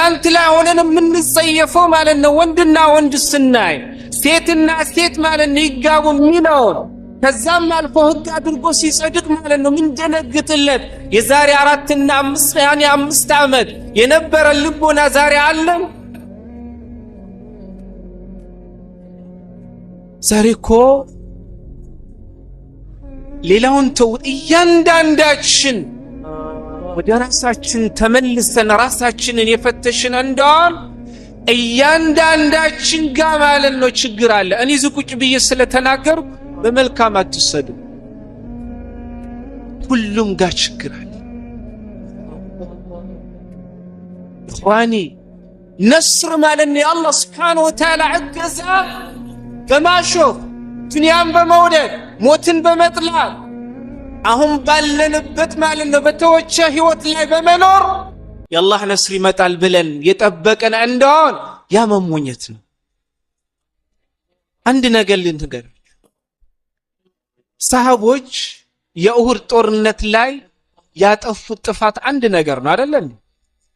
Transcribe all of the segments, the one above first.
ትላንት ላይ ሆነን የምንጸየፈው ማለት ነው ወንድና ወንድ ስናይ ሴትና ሴት ማለት ነው ይጋቡ የሚለውን ከዛም አልፎ ህግ አድርጎ ሲጸድቅ ማለት ነው ምን ደነግጥለት የዛሬ 4 እና 5 ዓመት የነበረ ልቦና ዛሬ አለን። ዛሬ እኮ ሌላውን ተው እያንዳንዳችን ወደ ራሳችን ተመልሰን ራሳችንን የፈተሽን እንደሆን እያንዳንዳችን ጋር ማለት ነው ችግር አለ። እኔ ዝቁጭ ብዬ ስለተናገሩ በመልካም አትሰዱ። ሁሉም ጋር ችግር አለ። ኢኽዋኒ ነስር ማለት ነው የአላህ ስብሓነሁ ወተዓላ እገዛ በማሾፍ ዱንያን በመውደድ ሞትን በመጥላት አሁን ባለንበት ማለት ነው በተወቸ ህይወት ላይ በመኖር የአላህ ነስር ይመጣል ብለን የጠበቀን እንደሆን ያ መሞኘት ነው። አንድ ነገር ልንገር፣ ሰሃቦች የኡሁድ ጦርነት ላይ ያጠፉት ጥፋት አንድ ነገር ነው አይደል?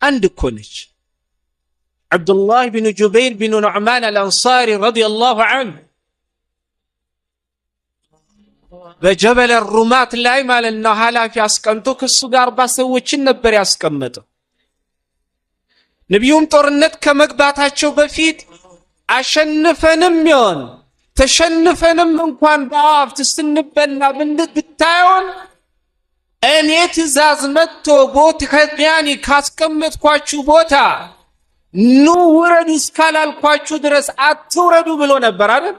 አንድ እኮ ነች። አብዱላህ ብን ጁበይር ብን ኑዕማን አልአንሳሪ ረዲየላሁ ዐንሁ በጀበል ሩማት ላይ ማለት ነው ኃላፊ አስቀምጦ ከሱ ጋር 40 ሰዎችን ነበር ያስቀመጠው። ነብዩም ጦርነት ከመግባታቸው በፊት አሸንፈንም ይሆን ተሸንፈንም እንኳን በአፍት ስንበላ ብታዩን እኔ ትእዛዝ መጥቶ ቦታ ከያኒ ካስቀመጥኳችሁ ቦታ ኑ ውረዱ እስካላልኳችሁ ድረስ አትውረዱ ብሎ ነበር አይደል?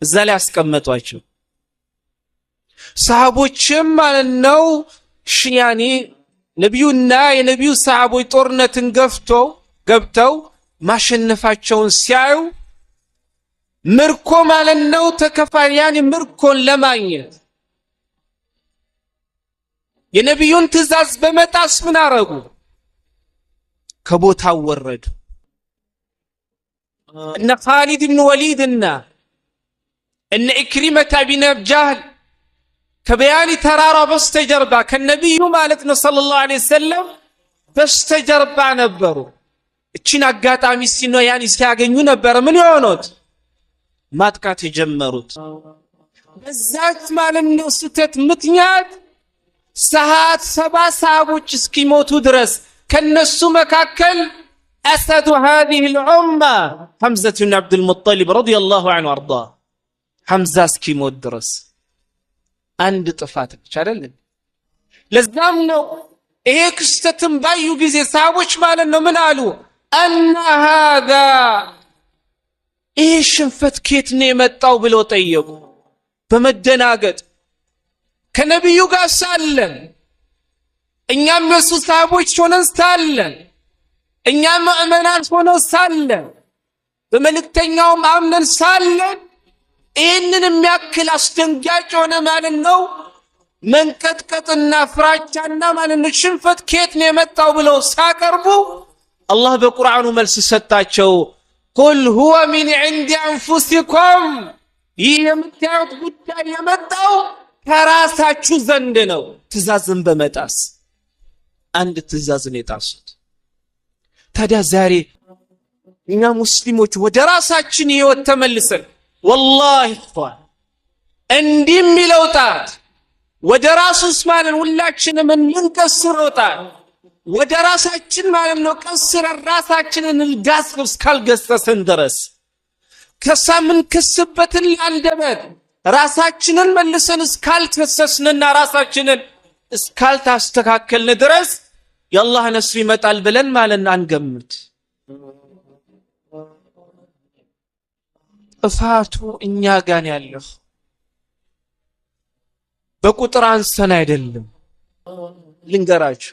እዛ ላይ አስቀመጧቸው። ሰሃቦችም ማለት ነው ያኒ ነብዩና የነብዩ ሰሃቦች ጦርነትን ገብተው ማሸነፋቸውን ሲያዩ ምርኮ ማለት ነው ተከፋያኒ ምርኮን ለማግኘት የነብዩን ትእዛዝ በመጣስ ምን አረጉ? ከቦታው ወረዱ። እነ ኻሊድ ብን ወሊድና እነ ኢክሪመተ ቢን ጃህል ከበያኒ ተራራ በስተጀርባ ከነብዩ ማለት ነው ሰለላሁ ዐለይሂ ወሰለም በስተጀርባ ነበሩ። እቺን አጋጣሚ ያኒ ሲያገኙ ነበር ምን የሆኑት ማጥቃት የጀመሩት። በዛች ማለት ነው ስተት ምክንያት 7 ሰሃቦች እስኪሞቱ ድረስ ከነሱ መካከል أسد هذه الأمة حمزة بن عبد المطلب رضي الله عنه وارضاه حمزة እስኪሞት ድረስ አንድ ጥፋት አይደለም። ለዛም ነው ይሄ ክስተትን ባዩ ጊዜ ሰሃቦች ማለት ነው ምን አሉ? أن هذا ይህ ሽንፈት ከየት ነው የመጣው ብለው ጠየቁ በመደናገጥ። ከነብዩ ጋር ሳለን እኛም የሱ ሰሃቦች ሆነን ሳለን እኛም ሙእሚናን ሆነን ሳለን በመልእክተኛውም አምነን ሳለን ይህንን የሚያክል አስደንጋጭ ሆነ ማለት ነው መንቀጥቀጥና ፍራቻና ማለት ነው ሽንፈት ከየት ነው የመጣው ብለው ሳቀርቡ አላህ በቁርአኑ መልስ ሰጣቸው። قل هو من عند أنفسكم ይህ የምታዩት ጉዳይ የመጣው ከራሳችሁ ዘንድ ነው። ትእዛዝን በመጣስ አንድ ትእዛዝን የጣሱት። ታዲያ ዛሬ እኛ ሙስሊሞች ወደ ራሳችን ህይወት ተመልሰን ወላሂ ኸዋን እንዲህ የሚለው ጣት ወደ ራሱስ ማለት ሁላችንም እንንቀስረው ጣት ወደ ራሳችን ማለት ነው ቀስረን ራሳችንን ልጋስስ ካልገሰሰን ድረስ ከሳምን ከስበትን አንደበት ራሳችንን መልሰን እስካልተሰስንና ራሳችንን እስካልታስተካከልን ድረስ የአላህ ነስር ይመጣል ብለን ማለት አንገምት። ጥፋቱ እኛ ጋር ያለው በቁጥር አንሰን አይደለም። ልንገራችሁ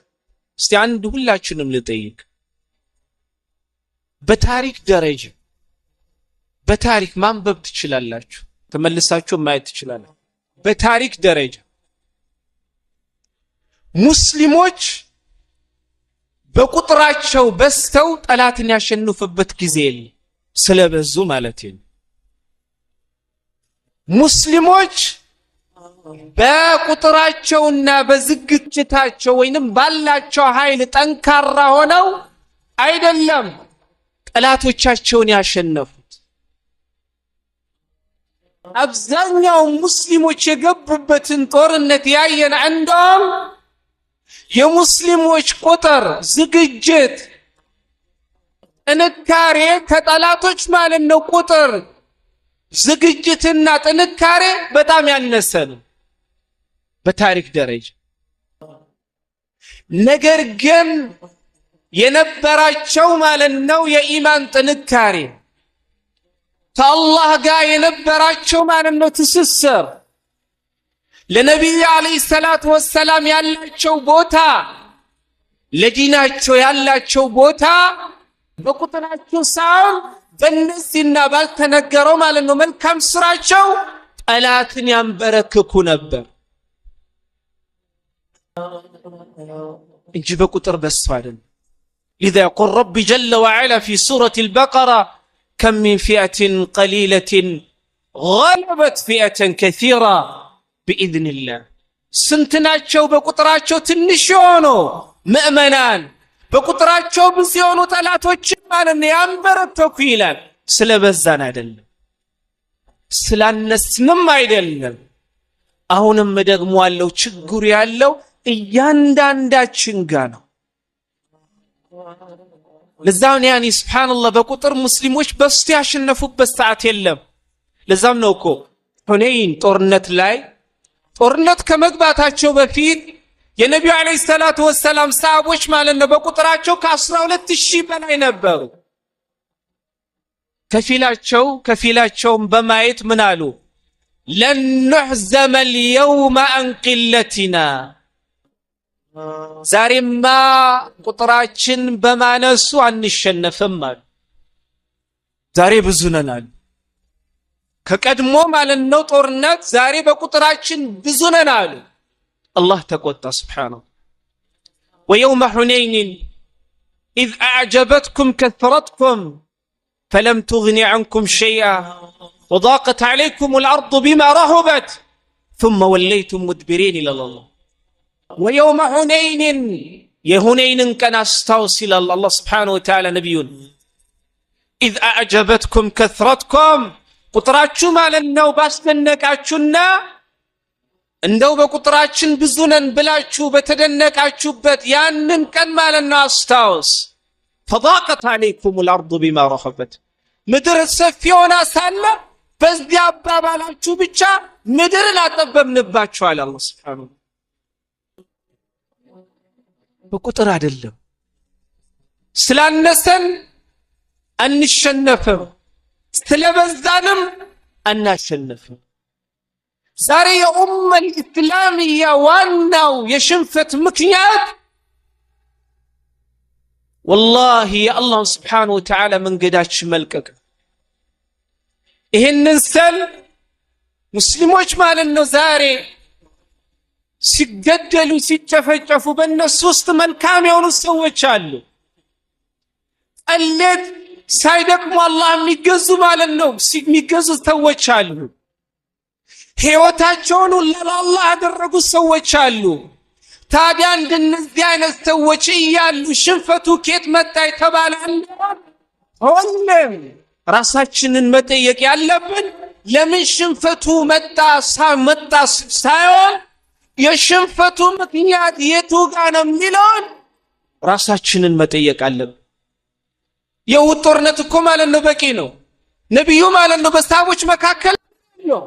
እስቲ አንድ ሁላችንም ልጠይቅ። በታሪክ ደረጃ በታሪክ ማንበብ ትችላላችሁ፣ ተመልሳችሁ ማየት ትችላላችሁ። በታሪክ ደረጃ ሙስሊሞች በቁጥራቸው በስተው ጠላትን ያሸንፉበት ጊዜ ስለበዙ ማለት ነው። ሙስሊሞች በቁጥራቸውና በዝግጅታቸው ወይንም ባላቸው ኃይል ጠንካራ ሆነው አይደለም ጠላቶቻቸውን ያሸነፉት። አብዛኛው ሙስሊሞች የገቡበትን ጦርነት ያየን እንደውም የሙስሊሞች ቁጥር፣ ዝግጅት፣ ጥንካሬ ከጠላቶች ማለት ነው ቁጥር ዝግጅትና ጥንካሬ በጣም ያነሰ ነው በታሪክ ደረጃ። ነገር ግን የነበራቸው ማለት ነው የኢማን ጥንካሬ፣ ከአላህ ጋር የነበራቸው ማለት ነው ትስስር፣ ለነቢዩ አለይሂ ሰላቱ ወሰላም ያላቸው ቦታ፣ ለዲናቸው ያላቸው ቦታ በቁጥራቸው ሳይሆን በእነዚህና ባልተነገረው ማለት ነው መልካም ስራቸው ጠላትን ያንበረክኩ ነበር እንጂ በቁጥር በሱ አይደለም። لذا يقول رب جل وعلا في سورة البقرة كم من فئة قليلة غلبت فئة كثيرة بإذن الله. سنتناتشو بقطراتشو تنشونو مؤمنان በቁጥራቸው ብዙ የሆኑ ጠላቶች ማለት ነው ያንበረከኩ ይላል። ስለበዛን አይደለም፣ ስላነስንም አይደለም። አሁንም ደግሞ ያለው ችግሩ ያለው እያንዳንዳችን ጋር ነው። ለዛም ያኒ ሱብሃንአላህ በቁጥር ሙስሊሞች በስቲ ያሸነፉበት ሰዓት የለም። ለዛም ነው እኮ ሁነይን ጦርነት ከመግባታቸው በፊት የነቢዩ አለይሂ ሰላቱ ወሰላም ሰሃቦች ማለት ነው በቁጥራቸው ከ12000 በላይ ነበሩ። ከፊላቸውን በማየት ምን አሉ? ለን نحزم اليوم عن قلتنا፣ ዛሬማ ቁጥራችን በማነሱ አንሸነፍም አሉ። ዛሬ ብዙ ነን አሉ። ከቀድሞ ማለት ነው ጦርነት ዛሬ በቁጥራችን ብዙ ነን አሉ። الله تقوى سبحانه. ويوم حنين إذ أعجبتكم كثرتكم فلم تغن عنكم شيئا وضاقت عليكم الأرض بما رحبت ثم وليتم مدبرين إلى الله. ويوم حنين يهنين كان استوصي إلى الله سبحانه وتعالى نبيون إذ أعجبتكم كثرتكم قطراتشو مال النوباس لنكاتشونا እንደው በቁጥራችን ብዙ ነን ብላችሁ በተደነቃችሁበት ያንን ቀን ማለት ነው አስታውስ። فضاقت عليكم الأرض بما رحبت፣ ምድር ሰፊ ሆና ሳለ በዚያ አባባላችሁ ብቻ ምድርን አጠበብንባችሁ አለ አላህ ሱብሓነሁ። በቁጥር አይደለም፣ ስላነሰን አንሸነፍም፣ ስለበዛንም አናሸነፍም። ዛሬ የኡመ ኢስላሚያ ዋናው የሽንፈት ምክንያት ወላሂ የአላህ ሱብሓነሁ ወተዓላ መንገዳችን መልቀቅ። ይህንን ሰል ሙስሊሞች ማለት ነው ዛሬ ሲገደሉ ሲጨፈጨፉ በእነሱ ውስጥ መልካም የሆኑ ሰዎች አሉ። ጠሌት ሳይደክሙ አላህ የሚገዙ ማለት ነው የሚገዙ ሰዎች አሉ። ሕይወታቸውን ለአላህ ያደረጉ ሰዎች አሉ። ታዲያ እንደነዚህ አይነት ሰዎች እያሉ ሽንፈቱ ከየት መጣ የተባለ ሁሌም ራሳችንን መጠየቅ ያለብን ለምን ሽንፈቱ መጣ ሳይሆን የሽንፈቱ ምክንያት የቱ ጋር ነው የሚለውን ራሳችንን መጠየቅ አለብን። የውድ ጦርነት እኮ ማለት ነው በቂ ነው። ነብዩ ማለት ነው በሰሃቦች መካከል ነው።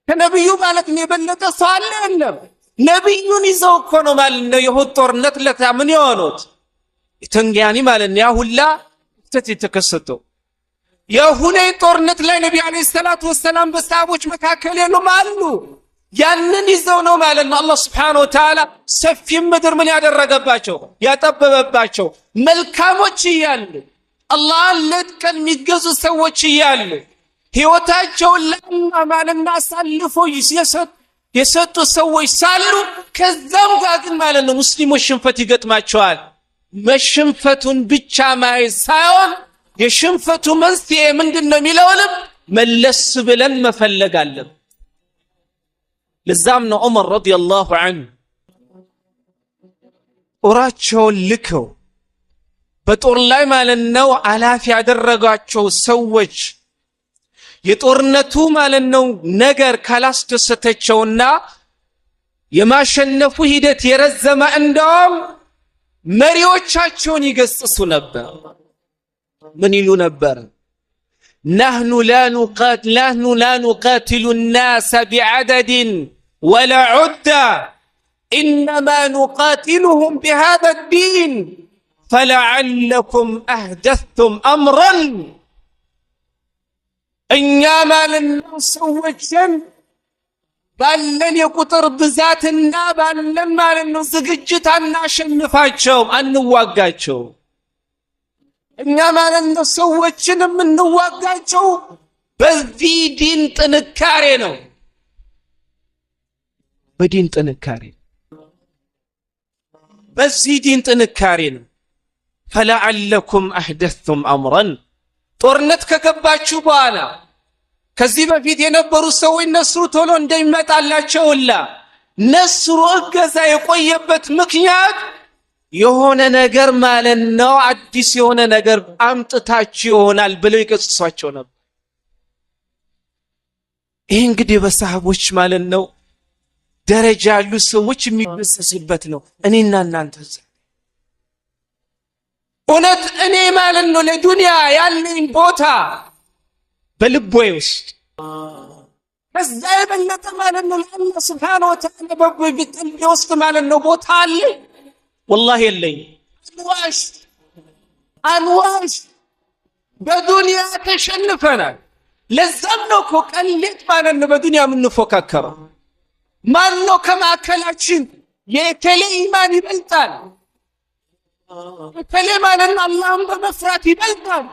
ከነብዩ ማለት ነው የበለጠ ሰው አለ የለም? ነብዩን ይዘው እኮ ነው ማለት ነው የውድ ጦርነት ለታ ምን የሆኑት የተንጋኒ ማለት ነው ያ ሁላ የተከሰተው። የሁነይን ጦርነት ላይ ነብዩ አለይሂ ሰላቱ ወሰላም በሰሃቦች መካከል የሉም አሉ። ያንን ይዘው ነው ማለት ነው አላህ Subhanahu Wa Ta'ala ሰፊ ምድር ምን ያደረገባቸው ያጠበበባቸው። መልካሞች እያሉ አላህን ለጥቀን የሚገዙ ሰዎች እያሉ ሕይወታቸውን ለአላህ ማለት ነው አሳልፈው የሰጡ ሰዎች ሳሉ ከዛም ጋር ግን ማለት ነው ሙስሊሞች ሽንፈት ይገጥማቸዋል። መሽንፈቱን ብቻ ማየት ሳይሆን የሽንፈቱ መንስኤ ምንድነው የሚለውንም መለስ ብለን መፈለግ አለብን። ለዛም ነው ዑመር ረዲየላሁ ዐንሁ ጦራቸውን ልከው በጦር ላይ ማለት ነው አላፊ ያደረጋቸው ሰዎች የጦርነቱ ማለት ነው ነገር ካላስደሰተቸውና የማሸነፉ ሂደት የረዘመ እንደውም መሪዎቻቸውን ይገስጹ ነበር። ምን ይሉ ነበር? نحن لا نقاتل الناس بعدد ولا عدة إنما نقاتلهم بهذا الدين فلعلكم أحدثتم أمرا إنما لنسوجن ባለን የቁጥር ብዛትና ባለን ማለት ነው ዝግጅት አናሸንፋቸው አንዋጋቸው። እኛ ማለት ነው ሰዎችንም እንዋጋቸው በዚህ ዲን ጥንካሬ ነው። በዲን ጥንካሬ በዚህ ዲን ጥንካሬ ነው። فلعلكم أحدثتم أمرا ጦርነት ከገባችሁ በኋላ ከዚህ በፊት የነበሩ ሰዎች ነስሩ ቶሎ እንደሚመጣላቸውላ ነስሩ እገዛ የቆየበት ምክንያት የሆነ ነገር ማለት ነው አዲስ የሆነ ነገር አምጥታችሁ ይሆናል ብለው ይገጽሷቸው ነበር። ይህ እንግዲህ በሰሃቦች ማለት ነው ደረጃ ያሉ ሰዎች የሚበሰስበት ነው። እኔና እናንተ እውነት እኔ ማለት ነው ለዱንያ ያለኝ ቦታ በልቦዬ ውስጥ ከዛ የበለጠ ማለት ነው ለአላህ ሱብሓነሁ ወተዓላ በልቤ ውስጥ ማለት ነው ቦታ አለ? ወላሂ የለኝም። አንዋሽ በዱንያ ተሸንፈናል። ለዛም ነው እኮ ቀሌት ማለት ነው በዱንያ የምንፎካከረው። ማን ነው ከማዕከላችን የከሌ ኢማን ይበልጣል፣ የከሌ ማለት ነው አላህን በመፍራት ይበልጣል፣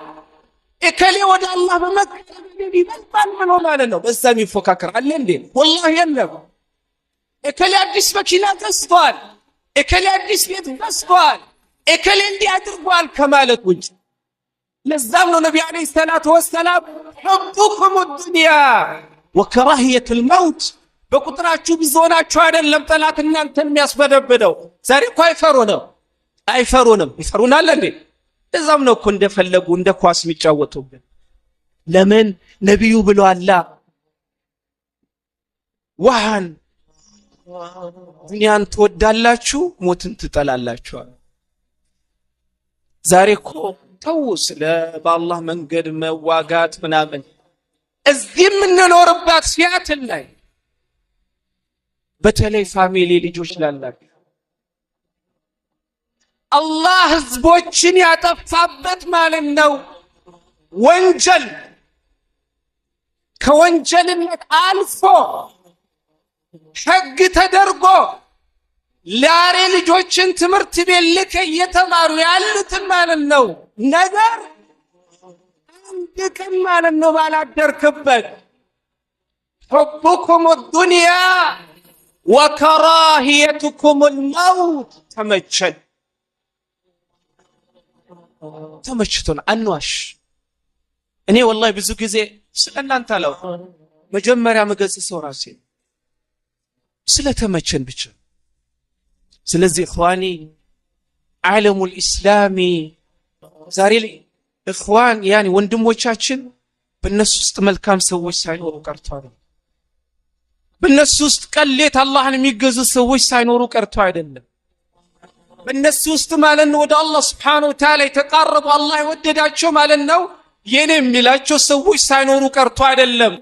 የከሌ ወደ አላህ በመቅረብ ይበልጣል ብሎ ማለት ነው በዛ የሚፎካከር አለ እንዴ? ወላሂ የለም። የከሌ አዲስ መኪና ገዝቷል፣ የከሌ አዲስ ቤት ገዝቷል፣ የከሌ እንዲህ አድርጓል ከማለት ውጭ። ለዛም ነው ነቢ ዓለይሂ ሰላቱ ወሰላም ሑቡኩም ዱንያ ወከራሂየቱል መውት በቁጥራችሁ ብዙ ሆናችሁ አይደለም ጠላት እናንተን የሚያስበደብደው። ዛሬ እኮ አይፈሩንም ይፈሩናል እንዴ? እዛም ነው እኮ እንደፈለጉ እንደ ኳስ የሚጫወቱብን። ለምን? ነቢዩ ብለዋል ወሃን ዱንያን ትወዳላችሁ ሞትን ትጠላላችሁ። ዛሬ እኮ ተው ስለ በአላህ መንገድ መዋጋት ምናምን እዚህ የምንኖርባት ሲያትል ላይ በተለይ ፋሚሊ ልጆች ላላችሁ አላህ ህዝቦችን ያጠፋበት ማለት ነው ወንጀል ከወንጀልነት አልፎ ሕግ ተደርጎ ላሬ ልጆችን ትምህርት ቤት ልከ እየተማሩ ያሉትን ማለት ነው ነገር አንድ ቀን ማለት ነው ባላደርክበት ሑቡኩም ዱንያ ወከራሂየቱኩም ልመውት ተመችቶን አንዋሽ። እኔ ወላሂ ብዙ ጊዜ ስለእናንተ አለው መጀመሪያ መገጽሰው ራሴ ስለተመቸን ብቻ። ስለዚህ እኽዋኒ ዓለሙል ኢስላሚ ዛሬ ላይ እኽዋን ያኒ ወንድሞቻችን በእነሱ ውስጥ መልካም ሰዎች ሳይኖሩ ቀርተዋል። በእነሱ ውስጥ ቀሌት አላህን የሚገዙ ሰዎች ሳይኖሩ ቀርተው አይደለም። በእነሱ ውስጥ ማለት ነው ወደ አላህ ሱብሓነሁ ወተዓላ የተቃረቡ አላህ የወደዳቸው ማለት ነው የኔ የሚላቸው ሰዎች ሳይኖሩ ቀርቶ አይደለም።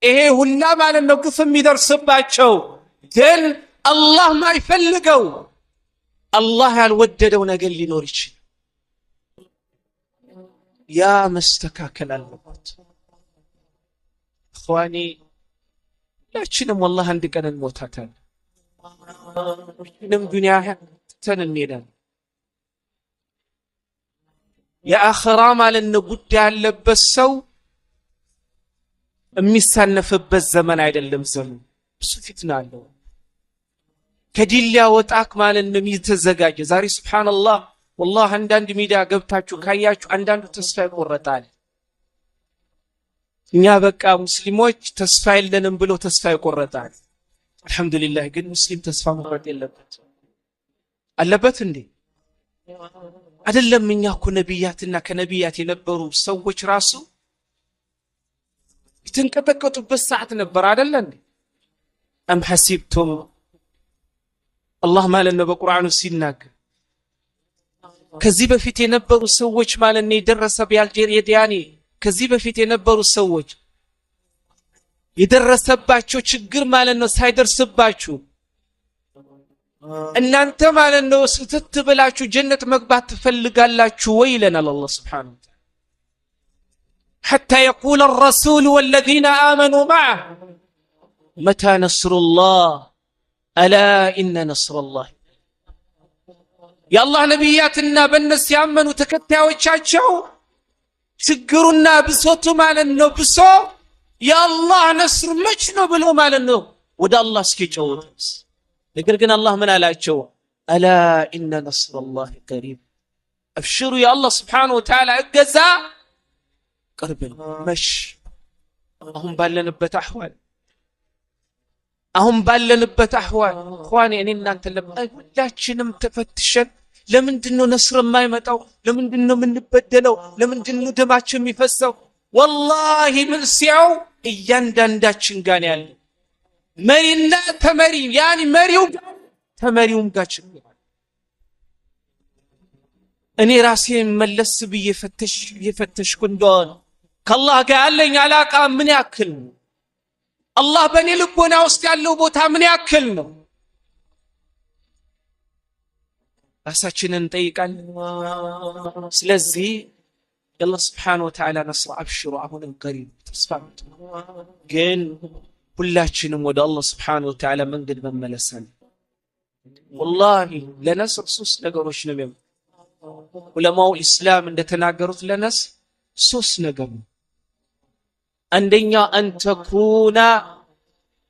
ይሄ ሁላ ማለት ነው ግፍ የሚደርስባቸው ግን አላህ ማይፈልገው አላህ ያልወደደው ነገር ሊኖር ይችላል። ያ መስተካከል አለበት። እኽዋኒ ሁላችንም ወላሂ አንድ ቀን እንሞታለን። ምንም ዱንያ ትተን እንሄዳለን። የአኺራ ማለት ነው ጉዳይ ያለበት ሰው የሚሳነፍበት ዘመን አይደለም። ዘመን ብዙ ፊትና አለው። ከዲን ሊያወጣክ ማለት ነው የሚተዘጋጀ ዛሬ ሱብሃንአላህ ወላሂ አንዳንድ ሚዲያ ገብታችሁ ካያችሁ አንዳንዱ ተስፋ ይቆረጣል። እኛ በቃ ሙስሊሞች ተስፋ የለንም ብሎ ተስፋ ይቆረጣል። አልহামዱሊላህ ግን ሙስሊም ተስፋ መቁረጥ የለበት አለበት እንዴ? አይደለም እኛ እኮ ነብያትና ከነብያት የነበሩ ሰዎች ራሱ የተንቀጠቀጡበት ሰዓት ነበር አይደል እንዴ? አም ሐሲብቱም አላህ ማለት ነው በቁርአኑ ሲናገር ከዚህ በፊት የነበሩ ሰዎች ማለት ነው የደረሰባቸው ከዚህ በፊት የነበሩ ሰዎች የደረሰባቸው ችግር ማለት ነው ሳይደርስባችሁ እናንተ ማለት ነው ስትት ብላችሁ ጀነት መግባት ትፈልጋላችሁ ወይ ይለናል አላህ Subhanahu Wa Ta'ala حتى يقول الرسول والذين آمنوا معه متى نصر الله ألا إن نصر الله يا الله نبياتنا بالناس يأمنوا ተከታዮቻቸው ችግሩና ብሶቱ ማለት ነው ብሶ يا الله نصر መች ነው ብሎ ማለት ነው ወደ አላህ እስኪጮሁት ነገር ግን አላህ ምን አላቸው አላ ኢነ ነስረላሂ ቀሪብ አብሽሩ ያ አላህ Subhanahu Wa Ta'ala እገዛ ቅርብ ነው መሽ አሁን ባለንበት አህዋል ኹዋኔ እኔ እናንተ ሁላችንም ተፈትሸን ለምንድነው ነስር የማይመጣው ለምንድነው የምንበደለው ለምንድነው ደማችን የሚፈሰው والله ምን ሲያው እያንዳንዳችን ጋር ያለ መሪና ተመሪ ያኒ መሪው ተመሪውም ጋር ችግር እኔ ራሴ መለስ ብዬ የፈተሽኩ እንደሆነ ከአላህ ጋር ያለኝ አላቃ ምን ያክል ነው አላህ በእኔ ልቦና ውስጥ ያለው ቦታ ምን ያክል ነው ራሳችንን እንጠይቃለን ስለዚህ አላህ Subhanahu Wa Ta'ala ነስር አብሽሩ አሁንም ቀሪብ ተስፋ ግን ሁላችንም ወደ አላህ Subhanahu Wa Ta'ala መንገድ መመለሰን والله ለነስር ሶስት ነገሮች ነው ዑለማው እስላም እንደተናገሩት ለነስ ሶስት ነገር አንደኛ أن تكون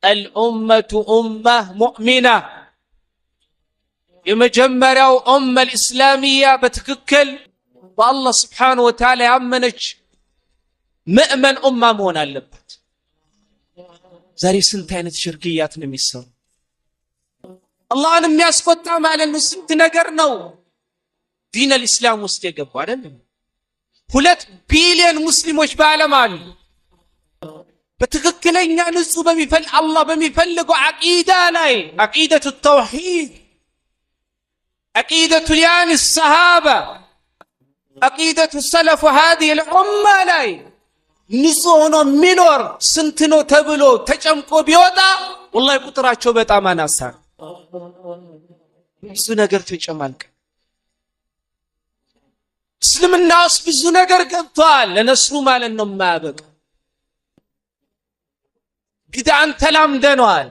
الأمة أمة مؤمنة የመጀመሪያው ኡመة الإسلامية በትክክል በአላህ Subhanahu Wa Ta'ala ያመነች ሙእመን ኡማ መሆን አለበት ዛሬ ስንት አይነት ሽርክያት ነው የሚሰሩ አላህን የሚያስቆጣ ማለት ነው ስንት ነገር ነው ዲን الاسلام ውስጥ የገባ አይደል 2 ቢሊዮን ሙስሊሞች በአለም አሉ በትክክለኛ ንጹህ አላህ በሚፈልገው አቂዳ ላይ አቂደቱ ተውሂድ አቂደቱ ያን الصحابه عقيدة السلف هذه الأمة لاي نسونا منور سنتنو تبلو تجمكو بيوتا والله قطراچو በጣም አናሳ ብዙ ነገር ተጨማልቀ እስልምናስ ብዙ ነገር ገብቷል ለነስሩ ማለት ነው ማበቅ ቢድዓን ተላምደናል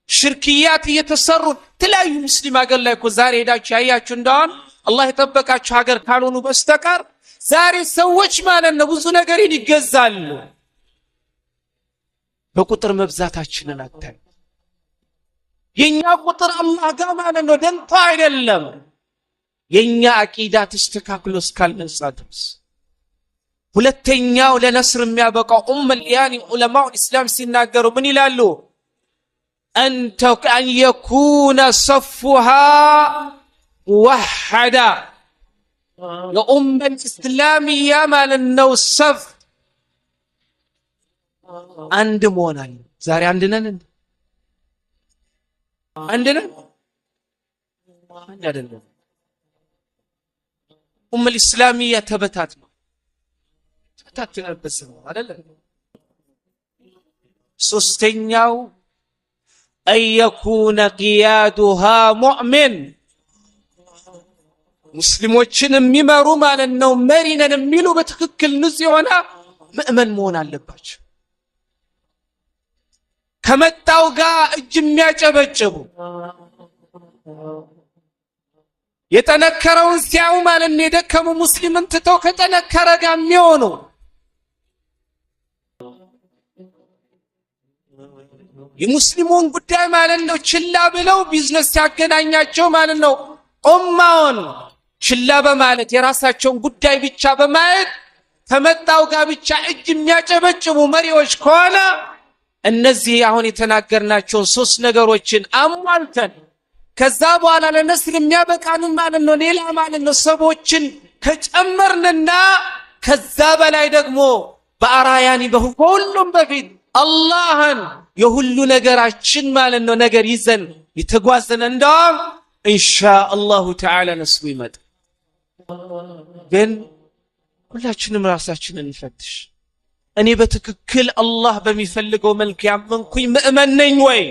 ሽርክያት እየተሰሩ ተለያዩ ሙስሊም አገር ላይ እኮ ዛሬ ሄዳችሁ ያያችሁ እንደሆነ አላህ የተበቃችሁ ሀገር ካልሆኑ በስተቀር ዛሬ ሰዎች ማለት ነው ብዙ ነገር ይገዛሉ በቁጥር መብዛታችንን አታይ የኛ ቁጥር አላህ ጋር ማለት ነው ደንታ አይደለም የኛ አቂዳ ተስተካክሎ እስካልነጻ ድረስ ሁለተኛው ለነስር የሚያበቃው ያኒ ዑለማው እስላም ሲናገሩ ምን ይላሉ أن يكون صفها وحدا الأمة الإسلامية مال النوصف عند مونا زاري عندنا الأمة الإسلامية تبتات بس هذا سوستينياو أن يكون قيادها مؤمن مسلموችን የሚመሩ ማለት ነው መሪነን የሚሉ በትክክል ንጹህ ሆነ ሙእመን መሆን አለባቸው ከመጣው ጋር እጅ የሚያጨበጭቡ የተነከረውን ሲያው ማለት ነው የደከሙ ሙስሊምን ተተው ከተነከረ ጋር የሚሆኑ የሙስሊሙን ጉዳይ ማለት ነው ችላ ብለው ቢዝነስ ያገናኛቸው ማለት ነው ኡማውን ችላ በማለት የራሳቸውን ጉዳይ ብቻ በማየት ከመጣው ጋር ብቻ እጅ የሚያጨበጭቡ መሪዎች ከሆነ እነዚህ አሁን የተናገርናቸው ሶስት ነገሮችን አሟልተን ከዛ በኋላ ለነስር የሚያበቃን ማለት ነው ሌላ ማለት ነው ሰዎችን ከጨመርንና ከዛ በላይ ደግሞ በአራያኒ በሁሉም በፊት አላህን የሁሉ ነገራችን ማለት ነው ነገር ይዘን የተጓዘን እንደውም ኢንሻአላሁ ተዓላ ነስሩ ይመጣ። ግን ሁላችንም ራሳችንን እንፈትሽ። እኔ በትክክል አላህ በሚፈልገው መልክ ያመንኩኝ ምእመን ነኝ ወይ?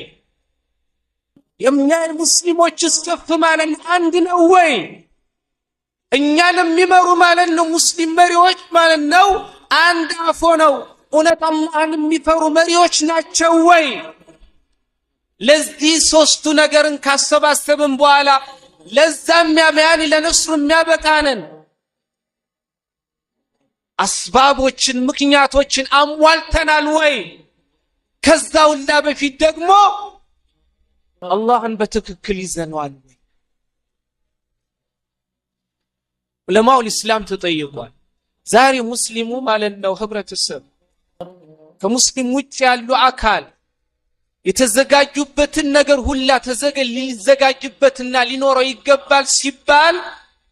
የእኛን ሙስሊሞች እስከፍ ማለት አንድ ነው ወይ? እኛን የሚመሩ ማለት ነው ሙስሊም መሪዎች ማለት ነው አንድ አፎ ነው እውነት አላህን የሚፈሩ መሪዎች ናቸው ወይ? ለዚህ ሶስቱ ነገርን ካሰባሰብን በኋላ ለዛም ያማያኒ ለነስሩ የሚያበቃንን አስባቦችን ምክንያቶችን አሟልተናል ወይ? ከዛውና በፊት ደግሞ አላህን በትክክል ይዘነዋል ወይ? ዑለማውል ኢስላም ተጠይቋል። ዛሬ ሙስሊሙ ማለት ነው ህብረተሰብ ከሙስሊም ውጭ ያሉ አካል የተዘጋጁበትን ነገር ሁላ ሊዘጋጅበትና ሊኖረው ይገባል ሲባል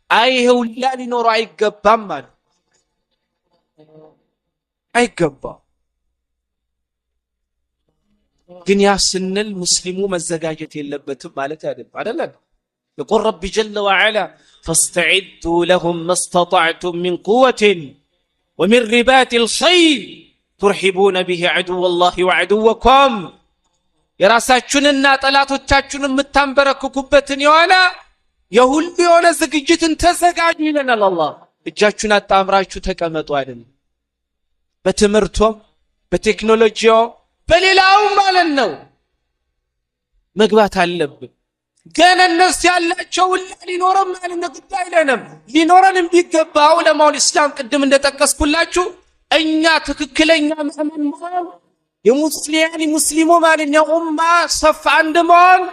አይሄው ሁላ ሊኖረው አይገባም ማለት አይገባም። ግን ያ ስንል ሙስሊሙ መዘጋጀት የለበትም ማለት አይደለም። يقول رب جل وعلا فاستعدوا لهم ما استطعتم من قوة ومن رباط الخيل ترحبون به عدو الله وعدوكم የራሳችሁንና ጠላቶቻችሁን የምታንበረክኩበትን የሆነ የሁሉ የሆነ ዝግጅትን ተዘጋጁ ይለናል አላህ። እጃችሁን አጣምራችሁ ተቀመጡ አይደለም። በትምህርቱም በቴክኖሎጂው በሌላው ማለት ነው መግባት አለብን። ግን እነሱ ያላቸው ሊኖረን ማለት ነው ግድ አይለንም። ሊኖረንም ቢገባው ዑለማውል ኢስላም ቅድም እንደጠቀስኩላችሁ እኛ ትክክለኛ ምእመን መሆን ሙስሊሙ ማለት ነው ኡማ ሰፍ አንድ መሆን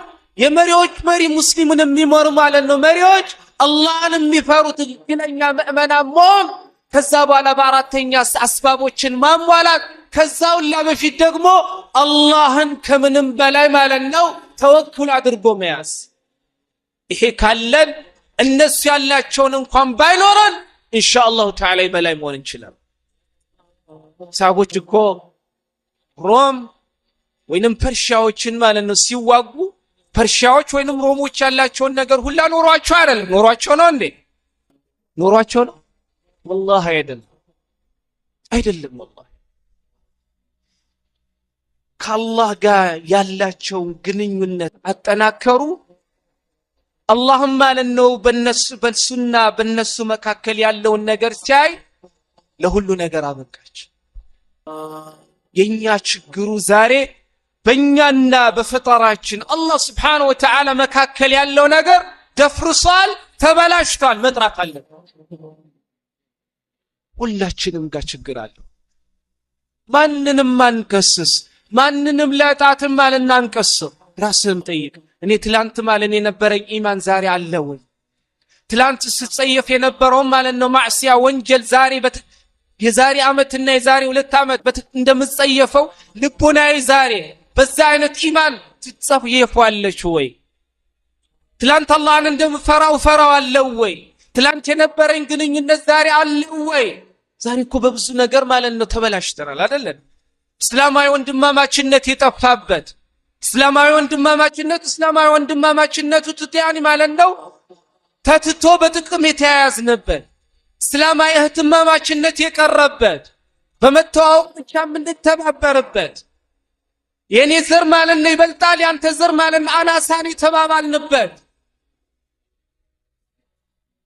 የመሪዎች መሪ ሙስሊሙን የሚመሩ ማለት ነው መሪዎች አላህን የሚፈሩ ትክክለኛ ምእመናን መሆን ከዛ በኋላ በአራተኛ አስባቦችን ማሟላት ከዛው በፊት ደግሞ አላህን ከምንም በላይ ማለት ነው ተወኩል አድርጎ መያዝ። ይሄ ካለን እነሱ ያላቸውን እንኳን ባይኖረን ኢንሻአላሁ ተዓላ በላይ መሆን እንችላለን። ሳቦች እኮ ሮም ወይንም ፐርሺያዎችን ማለት ነው ሲዋጉ ፐርሺያዎች ወይንም ሮሞች ያላቸውን ነገር ሁላ ኖሯቸው አይደለም። ኖሯቸው ነው እንዴ? ኖሯቸው ነው? والله አይደለም والله ከአላህ ጋር ያላቸውን ግንኙነት አጠናከሩ። አላህም ማለት ነው በነሱና በነሱ መካከል ያለውን ነገር ሲያይ ለሁሉ ነገር አበቃች። የኛ ችግሩ ዛሬ በእኛና በፈጣራችን አላህ Subhanahu Wa Ta'ala መካከል ያለው ነገር ደፍርሷል፣ ተበላሽቷል። መጥራት አለበት። ሁላችንም ጋር ችግር አለ። ማንንም ማንከስስ ማንንም ለጣትም ማለት አንቀስም። ራስህን ጠይቅ። እኔ ትላንት ማለት የነበረኝ ኢማን ዛሬ አለ ወይ? ትላንት ስጸየፍ የነበረው ማለት ነው ማዕሲያ ወንጀል ዛሬ የዛሬ አመትና የዛሬ 2 አመት እንደምጸየፈው ልቦናዬ ዛሬ በዛ አይነት ኢማን ትጸየፋለች ወይ? ትላንት አላህን እንደምፈራው ፈራዋለሁ ወይ? ትላንት የነበረኝ ግንኙነት ዛሬ አለ ወይ? ዛሬ እኮ በብዙ ነገር ማለት ነው ተበላሽተናል አይደለም? እስላማዊ ወንድማማችነት የጠፋበት እስላማዊ ወንድማማችነቱ ትያኒ ማለት ነው ተትቶ በጥቅም የተያያዝንበት እስላማዊ እህትማማችነት የቀረበት በመተዋወቅ ብቻ የምንተባበርበት የኔ ዘር ማለት ነው ይበልጣል ያንተ ዘር ማለት ነው አናሳኒ ተባባልንበት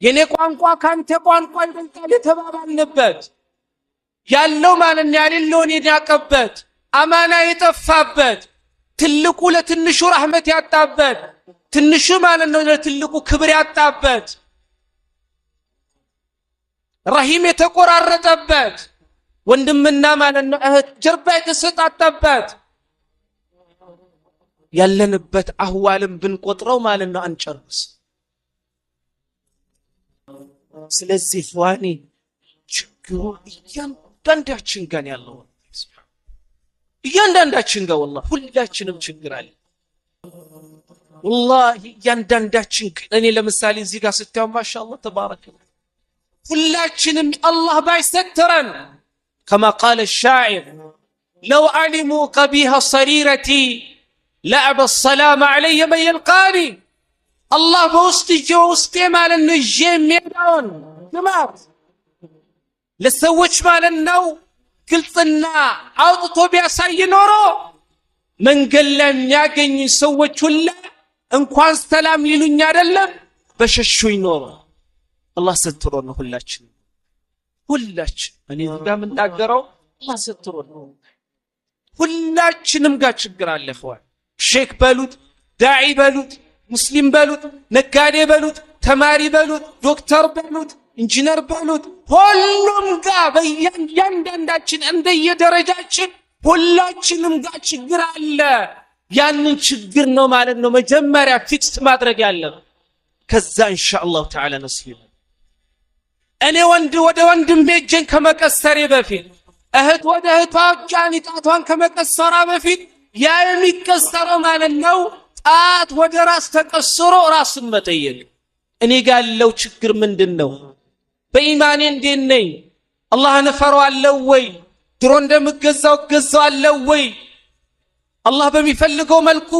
የኔ ቋንቋ ካንተ ቋንቋ ይበልጣል የተባባልንበት ያለው ማለት ነው ያለውን የዳቀበት አማና የጠፋበት ትልቁ ለትንሹ ረህመት ያጣበት ትንሹ ማለት ነው ለትልቁ ክብር ያጣበት ረሂም የተቆራረጠበት ወንድምና ማለት ነው እህት ጀርባ የተሰጣጣበት ያለንበት አህዋልን ብንቆጥረው ማለት ነው አንጨርስ። ስለዚህ ዋኒ ችግሩ እያንዳንዳችን ጋር ያለው እያንዳንዳችን ጋር والله ሁላችንም ችግር አለ። والله ያንዳንዳችን እኔ ለምሳሌ እዚህ ጋር ስታዩ ማሻአላህ ተባረከ ሁላችንም አላህ ባይሰተረን كما قال الشاعر لو علموا قبيح صريرتي لأبى السلام علي من يلقاني الله بوستي مالنو يجيميون نمات لسوچ مالنو قلتنا አውጥቶ ቢያሳይ ኖሮ መንገድ ላይ የሚያገኝ ሰዎች ሁሉ እንኳን ሰላም ይሉኝ አይደለም በሸሹኝ ኖሮ አላህ ሰትሮ ነው ሁላችን እኔ ጋር ምንናገረው አላህ ሰትሮ ነው ሁላችንም ጋር ችግር አለ ኸዋን ሼክ በሉት ዳዒ በሉት ሙስሊም በሉት ነጋዴ በሉት ተማሪ በሉት ዶክተር በሉት ኢንጂነር በሉት ሁሉም ጋር በእያንዳንዳችን እንደየደረጃችን ሁላችንም ጋር ችግር አለ ያንን ችግር ነው ማለት ነው መጀመሪያ ፊክስ ማድረግ ያለው ከዛ ኢንሻአላህ ተዓላ ነስሊም እኔ ወደ ወንድሜ እጄን ከመቀሰሬ በፊት እህት ወደ እህቷ ጣቷን ከመቀሰራ በፊት ያ የሚቀሰረው ማለት ነው ጣት ወደ ራስ ተቀስሮ ራስን መጠየቅ እኔ ጋር ያለው ችግር ምንድነው በኢማኔ እንዴት ነኝ አላህን እፈራዋለሁ ወይ ድሮ እንደምገዛው ወይ አላህ በሚፈልገው መልኩ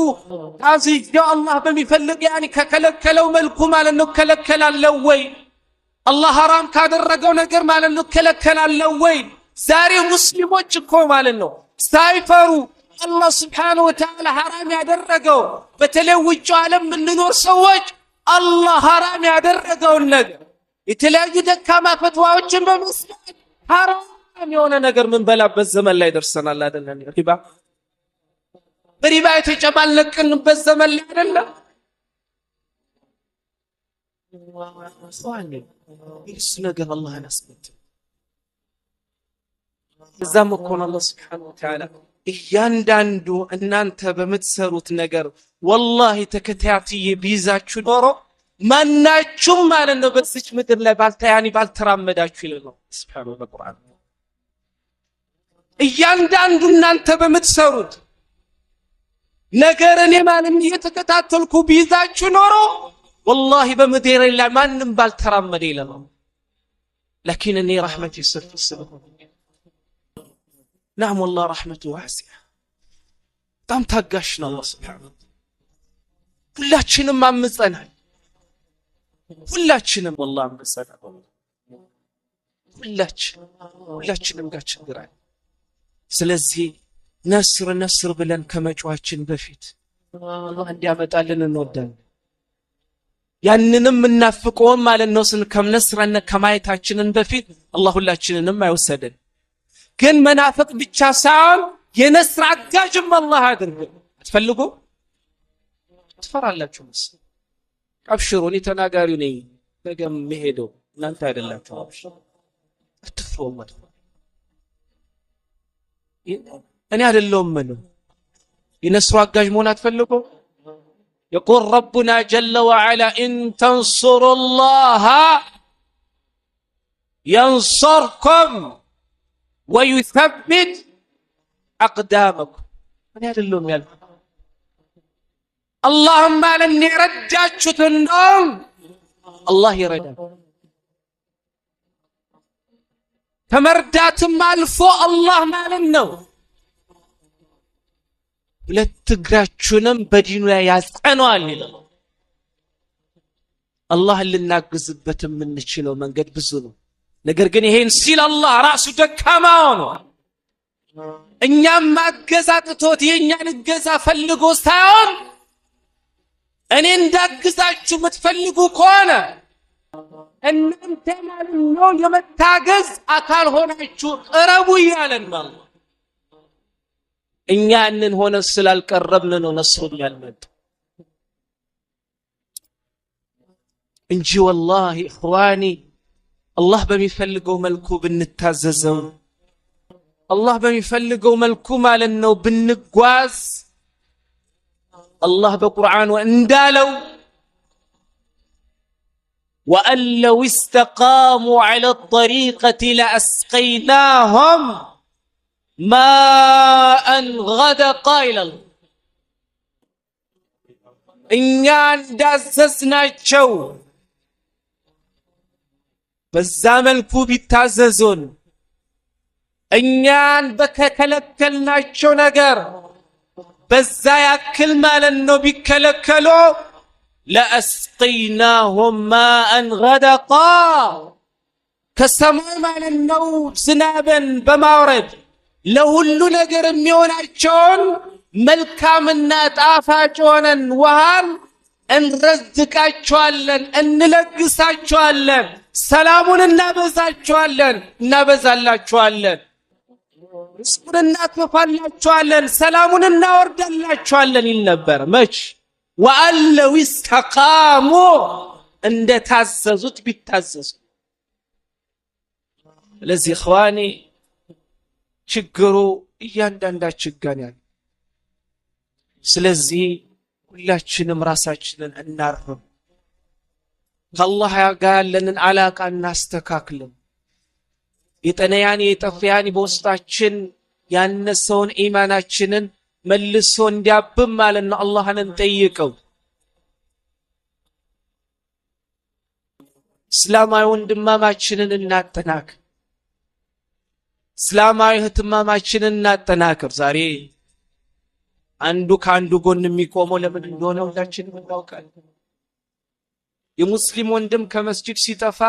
አዚያ አላህ በሚፈልግ ያኒ ከከለከለው መልኩ ማለት ነው ከለከላለው ወይ አላህ حرام ካደረገው ነገር ማለት ነው ከለከላለው ወይ ዛሬ ሙስሊሞች እኮ ማለት ነው ሳይፈሩ አላህ Subhanahu Wa Ta'ala حرام ያደረገው በተለይ ውጭ ዓለም ምንኖር ሰዎች አላህ حرام ያደረገው ነገር የተለያዩ ደካማ ፈትዋዎችን በመስጠት حرام የሆነ ነገር ምን በላበት ዘመን ላይ ደርሰናል አይደለም በሪባ የተጨማለቅንበት ዘመን ላይ አይደለም ሷኒ እሱ ነገር አላህ ያስመት እዛም እኮ ነው አላህ Subhanahu Wa Ta'ala እያንዳንዱ እናንተ በምትሰሩት ነገር والله ተከታታይ ቢዛችሁ ኖሮ ማናችሁም ማለት ነው በዚች ምድር ላይ ባልተራመዳችሁ ይላል Subhanahu Wa Ta'ala እያንዳንዱ እናንተ በምትሰሩት ነገር እኔ ማንም እየተከታተልኩ ቢዛችሁ ኖሮ والله በምድር ላይ ማንም ባልተራመደ ይላል لكن اني رحمتي سلسله نعم والله رحمته واسعه በጣም ታጋሽ ነው አላህ Subhanahu ሁላችንም አምፀናል ሁላችንም والله አምፀናል ሁላችንም ጋር ችግር አለ ስለዚህ ነስር ብለን ከመጫዋችን በፊት አላህ እንዲያመጣልን እንወዳለን ያንንም እናፍቀው ማለት ነው ስንከምነስረነ ከማየታችንን በፊት አላህ ሁላችንንም አይወሰደን ግን መናፍቅ ብቻ ሳይሆን የነስር አጋዥም አላህ አድርግ አትፈልጉ ትፈራላችሁ መስ አብሽሩኒ ተናጋሪው ነኝ ነገም መሄደው እናንተ አይደላችሁ አብሽሩ አትፍሩ ማለት እኔ አይደለም ማለት የነስሩ አጋዥ መሆን አትፈልጉ يقول ربنا جل وعلا إن تنصروا الله ينصركم ويثبت أقدامكم من هذا اللون يا اللهم لن يرجعك تنوم الله يرجع فمردات مالفو الله ما لنو ለትግራችሁንም በዲኑ ላይ ያጸናዋል ይላል አላህ ልናግዝበት የምንችለው መንገድ ብዙ ነው ነገር ግን ይሄን ሲል አላህ ራሱ ደካማ ነው እኛም ማገዛጥቶት የኛን እገዛ ፈልጎ ሳይሆን እኔ እንዳግዛችሁ የምትፈልጉ ከሆነ እናንተ ማለት ነው የመታገዝ አካል ሆናችሁ ቅረቡ ይላል ማለት እኛ እነን ሆነ ስላልቀረብን ነው ነስሩ ያልመጣ እንጂ والله اخواني الله በሚፈልገው መልኩ ብንታዘዘው الله በሚፈልገው መልኩ ማለት ነው ብንጓዝ الله በቁርአኑ እንዳለው وأن لو استقاموا على الطريقة لأسقيناهم ماء غدقا إلى እኛ እንዳዘዝናቸው በዛ መልኩ ቢታዘዙን እኛን በከለከልናቸው ነገር በዛ ያክል ማለት ነው ቢከለከሉ ለአስቂናሁም ማአን ገደቃ ከሰማይ ማለት ነው ዝናብን በማውረድ ለሁሉ ነገር የሚሆናቸውን መልካምና ጣፋጭ ሆነን ውሃን እንረዝቃቸዋለን፣ እንለግሳቸዋለን፣ ሰላሙን እናበዛላቸዋለን፣ ርስቁን እናከፋላቸዋለን፣ ሰላሙን እናወርዳላቸዋለን ይል ነበር። መች ወአለው ኢስተቃሙ እንደታዘዙት ቢታዘዙ። ለዚህ እኽዋኒ ችግሩ እያንዳንዳችን ጋር ያለ። ስለዚህ ሁላችንም ራሳችንን እናርም፣ ከአላህ ጋር ያለንን አላቃ እናስተካክልም። የጠነያን የጠፍያን በውስጣችን ያነሰውን ኢማናችንን መልሶ እንዲያብብ ማለት ነው አላህን እንጠይቀው። እስላማዊ ወንድማማችንን እናጠናክር፣ እስላማዊ እህትማማችንን እናጠናክር። ዛሬ አንዱ ከአንዱ ጎን የሚቆመው ለምን እንደሆነ ሁላችንም እናውቃለን። የሙስሊም ወንድም ከመስጂድ ሲጠፋ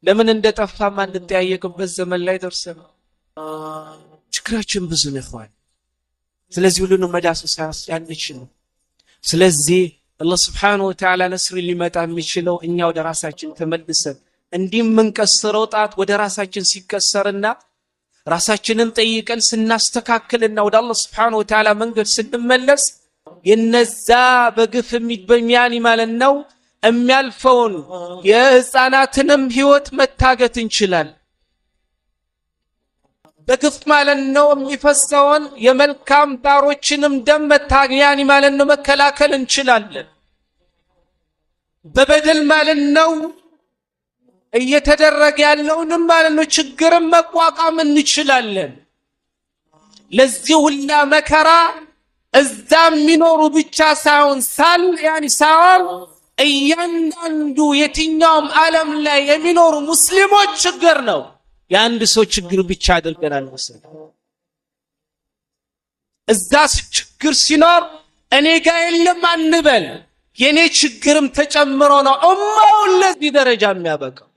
ለምን እንደጠፋ ማንጠያየቅበት ዘመን ላይ ደርሰናል። ችግራችን ብዙ ነው። ስለዚህ ሁሉንም መዳሰስ አንችልም። ስለዚህ አላህ Subhanahu Wa Ta'ala ነስር ሊመጣ የሚችለው እኛ ወደ ራሳችን ተመልሰን እንዲህ የምንቀስረው ጣት ወደ ራሳችን ሲከሰርና ራሳችንን ጠይቀን ስናስተካክልና ወደ አላህ Subhanahu Wa Ta'ala መንገድ ስንመለስ የነዛ በግፍ የሚበሚያን ማለት ነው የሚያልፈውን የህፃናትንም ህይወት መታገት እንችላለን። በግፍ ማለት ነው የሚፈሰውን የመልካም ባሮችንም ደም መታገያን ማለት ነው መከላከል እንችላለን። በበደል ማለት ነው እየተደረገ ያለውንም ማለት ነው ችግርን መቋቋም እንችላለን። ለዚህ ሁላ መከራ እዛ የሚኖሩ ብቻ ሳይሆን ሳይሆን እያንዳንዱ የትኛውም ዓለም ላይ የሚኖሩ ሙስሊሞች ችግር ነው። የአንድ ሰው ችግር ብቻ አድርገናል መሰለ። እዛ ችግር ሲኖር እኔ ጋር የለም አንበል፣ የኔ ችግርም ተጨምሮ ነው ኡማው ለዚህ ደረጃ የሚያበቃው።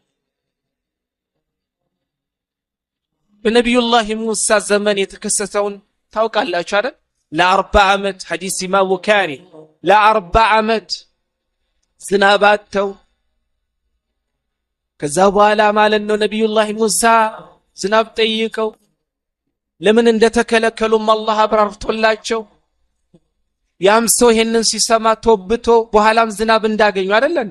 በነቢዩላህ ሙሳ ዘመን የተከሰተውን ታውቃላችሁ አይደል? ለ40 ዓመት ሐዲስ ኢማም ቡኻሪ ለ40 ዓመት ዝናባተው ከዛ በኋላ ማለት ነው ነቢዩላህ ሙሳ ዝናብ ጠይቀው ለምን እንደተከለከሉም አላህ አብራርቶላቸው ያም ሰው ይሄንን ሲሰማ ተወብቶ በኋላም ዝናብ እንዳገኙ አይደለም።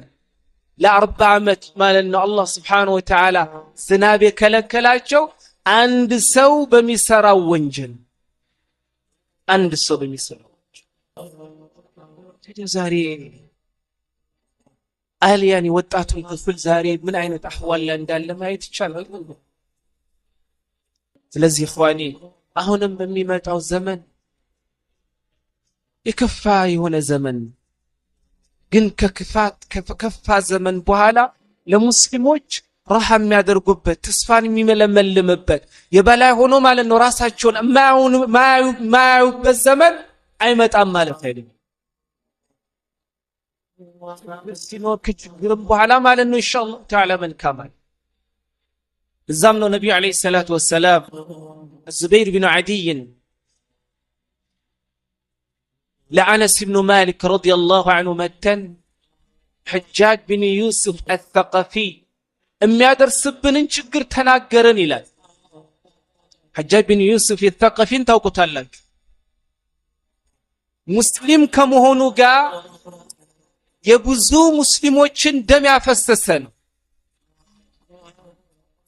ለ40 ዓመት ማለት ነው አላህ Subhanahu Wa Ta'ala ዝናብ የከለከላቸው አንድ ሰው በሚሰራው ወንጀል፣ አንድ ሰው በሚሰራው ወንጀል። ዛሬ አልያኒ ወጣቱን ክፍል ዛሬ ምን አይነት አህዋል ላይ እንዳለ ማየት ይቻላል። ስለዚህ እኽዋኒ አሁንም በሚመጣው ዘመን የከፋ የሆነ ዘመን ግን ከከፋ ዘመን በኋላ ለሙስሊሞች ራህ የሚያደርጉበት ተስፋን የሚመለመልምበት የበላይ ሆኖ ማለት ነው ራሳቸውን ማያዩበት ዘመን አይመጣም ማለት አይደለም። ሲኖር ከችግርም በኋላ ማለት ነው ኢንሻአላህ ተዓላ መልካም። እዛም ነው ነብዩ አለይሂ ሰላቱ ወሰላም الزبير بن عدي لأنس بن مالك رضي الله عنه متن حجاج بن يوسف الثقفي የሚያደርስብንን ችግር ተናገረን ይላል። حجاج بن يوسف الثقفي ታውቁታላችሁ። ሙስሊም ከመሆኑ ጋር የብዙ ሙስሊሞችን ደም ያፈሰሰ ነው።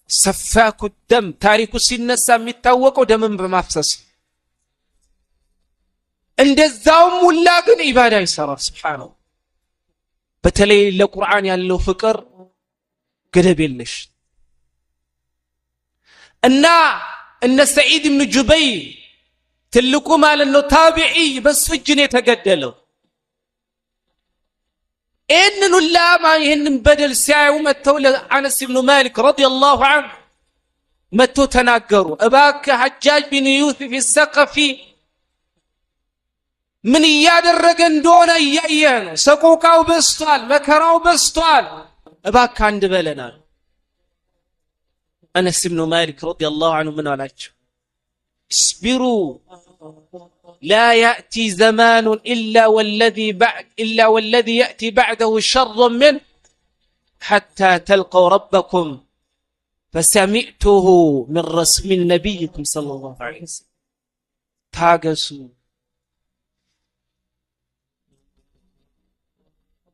ሰፋኩ ደም ታሪኩ ሲነሳ የሚታወቀው ደምን በማፍሰስ እንደዛውም ሁላ ግን ኢባዳ ይሰራል። ሱብሃንአላህ በተለይ ለቁርአን ያለው ፍቅር ገደብ የለሽ እና እነ ሰዒድ ኢብኑ ጁበይር ትልቁ ማለት ነው ታቢዒ በሱ እጅ ነው የተገደለው። إن لا ما يهن بدل ساعة ومتو لأنس بن مالك رضي الله عنه متو تناقروا أباك حجاج بن يوسف الثقفي من إياد الرقن دون إيان سقوكاو بستوال مكراو بستوال أباك عند بلنا أنس بن مالك رضي الله عنه من علاج اصبروا لا يأتي زمان إلا والذي يأتي بعده شر منه حتى تلقوا ربكم فسمعته من رسول نبيكم صلى الله عليه وسلم تاقسوا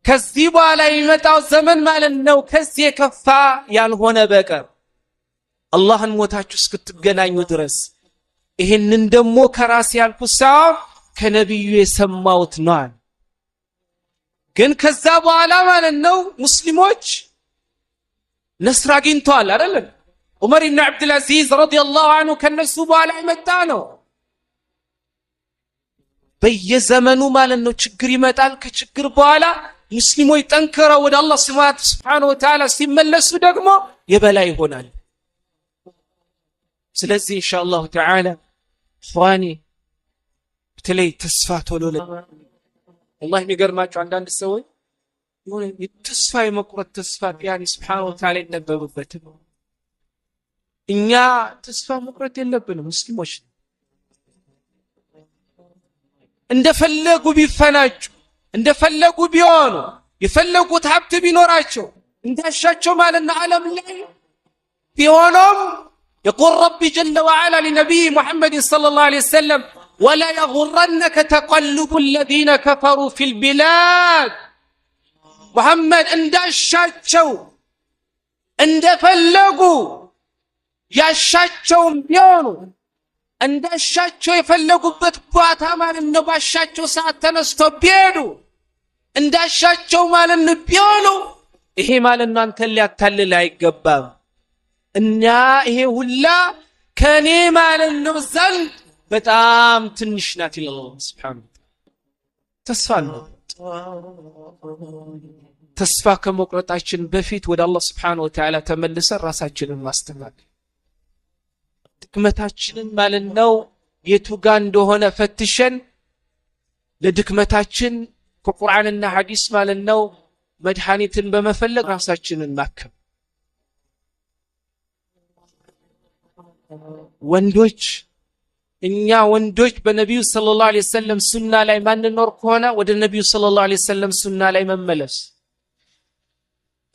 كذبوا على يمتعوا الزمن ما لنو كذي كفا يعني هنا بكر الله الموتاችሁ እስክትገናኙ ድረስ ይሄንን ደሞ ከራስ ያልኩሳው ከነብዩ የሰማውት ነው ግን ከዛ በኋላ ማለት ነው ሙስሊሞች ነስር አግኝተዋል አይደል ዑመር ኢብኑ አብዱል አዚዝ ረዲየላሁ ዐንሁ ከነሱ በኋላ የመጣ ነው በየዘመኑ ማለት ነው ችግር ይመጣል ከችግር በኋላ ሙስሊሞች ጠንከረው ወደ አላህ Subhanahu Wa Ta'ala ሲመለሱ ደግሞ የበላይ ይሆናል ስለዚህ ኢንሻአላህ ተዓላ اخواني በተለይ ተስፋ ቶሎ والله የሚገርማችሁ አንዳንድ ሰዎች ተስፋ የመቁረጥ ተስፋ ያኒ Subhanahu Wa Ta'ala ይነበብበት እኛ ተስፋ መቁረጥ የለብንም ሙስሊሞች እንደፈለጉ ቢፈናጩ እንደፈለጉ ቢሆኑ የፈለጉት ሀብት ቢኖራቸው እንዳሻቸው ማለት ዓለም ላይ ቢሆኑም يقول ربي جل وعلا لنبي محمد صلى الله عليه وسلم ولا يغرنك تقلب الذين كفروا في البلاد محمد እንዳሻቸው እንደፈለጉ ያሻቸው ቢሆኑ እንዳሻቸው የፈለጉበት ቦታ ማለት ነው ባሻቸው ሰዓት ተነስተው ቢሄዱ እንዳሻቸው ማለት ነው ቢሆኑ ይሄ ማለት ነው አንተን ሊያታልል አይገባም እና ይሄ ሁላ ከኔ ማለት ነው ዘንድ በጣም ትንሽ ናት ይላል Subhanahu ተስፋ ነው ተስፋ ከመቁረጣችን በፊት ወደ አላህ Subhanahu Wa Ta'ala ተመልሰን ራሳችንን ማስተካከል ድክመታችንን ማለት ነው የቱ ጋር እንደሆነ ፈትሸን ለድክመታችን ከቁርአንና ሐዲስ ማለት ነው መድኃኒትን በመፈለግ ራሳችንን ማከም ወንዶች እኛ ወንዶች በነብዩ ሰለላሁ ዐለይሂ ወሰለም ሱና ላይ ማንኖር ከሆነ ወደ ነብዩ ሰለላሁ ዐለይሂ ወሰለም ሱና ላይ መመለስ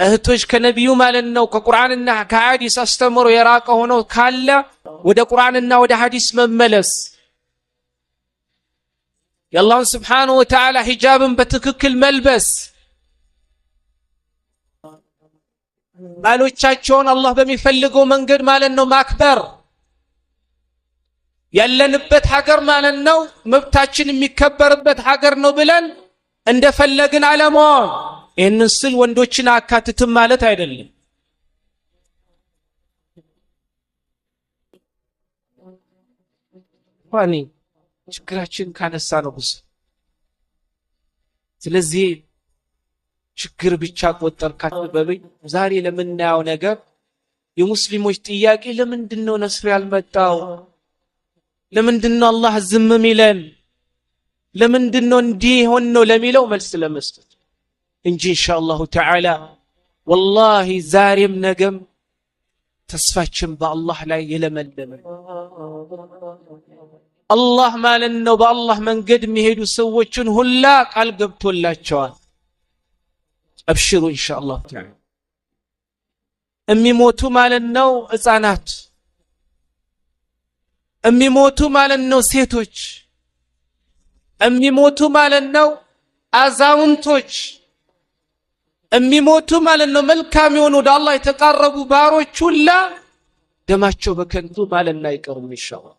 እህቶች ከነብዩ ማለት ነው ከቁርአንና ከሐዲስ አስተምሮ የራቀ ሆኖ ካለ ወደ ቁርአንና ወደ ሐዲስ መመለስ የአላህ Subhanahu Wa Ta'ala ሂጃብን በትክክል መልበስ ባሎቻቸውን አላህ በሚፈልገው መንገድ ማለት ነው ማክበር ያለንበት ሀገር ማለት ነው መብታችን የሚከበርበት ሀገር ነው ብለን እንደፈለግን አለመሆን ይህንን ስል ወንዶችን አካትትም ማለት አይደለም ዋኒ ችግራችን ካነሳ ነው ብዙ ስለዚህ ችግር ብቻ ቆጠር ካትበበይ ዛሬ ለምናየው ነገር የሙስሊሞች ጥያቄ ለምንድነው ነስር ያልመጣው ለምንድነው አላህ ዝም ሚለን ለምንድነው እንዲህ ሆኖ ነው ለሚለው መልስ ለመስጠት እንጂ ኢንሻአላህ ተዓላ والله ዛሬም ነገም ተስፋችን በአላህ ላይ የለመለመ አላህ ማለት ነው በአላህ መንገድ የሚሄዱ ሰዎችን ሁላ ቃል ገብቶላቸዋል አብሽሩ ኢንሻአላህ ተዓላ የሚሞቱ ማለት ነው ህፃናት የሚሞቱ ማለት ነው ሴቶች የሚሞቱ ማለት ነው አዛውንቶች የሚሞቱ ማለት ነው መልካም የሆኑ ወደ አላህ የተቃረቡ ባሮች ሁላ ደማቸው በከንቱ ማለት ነው አይቀርም ኢንሻአላህ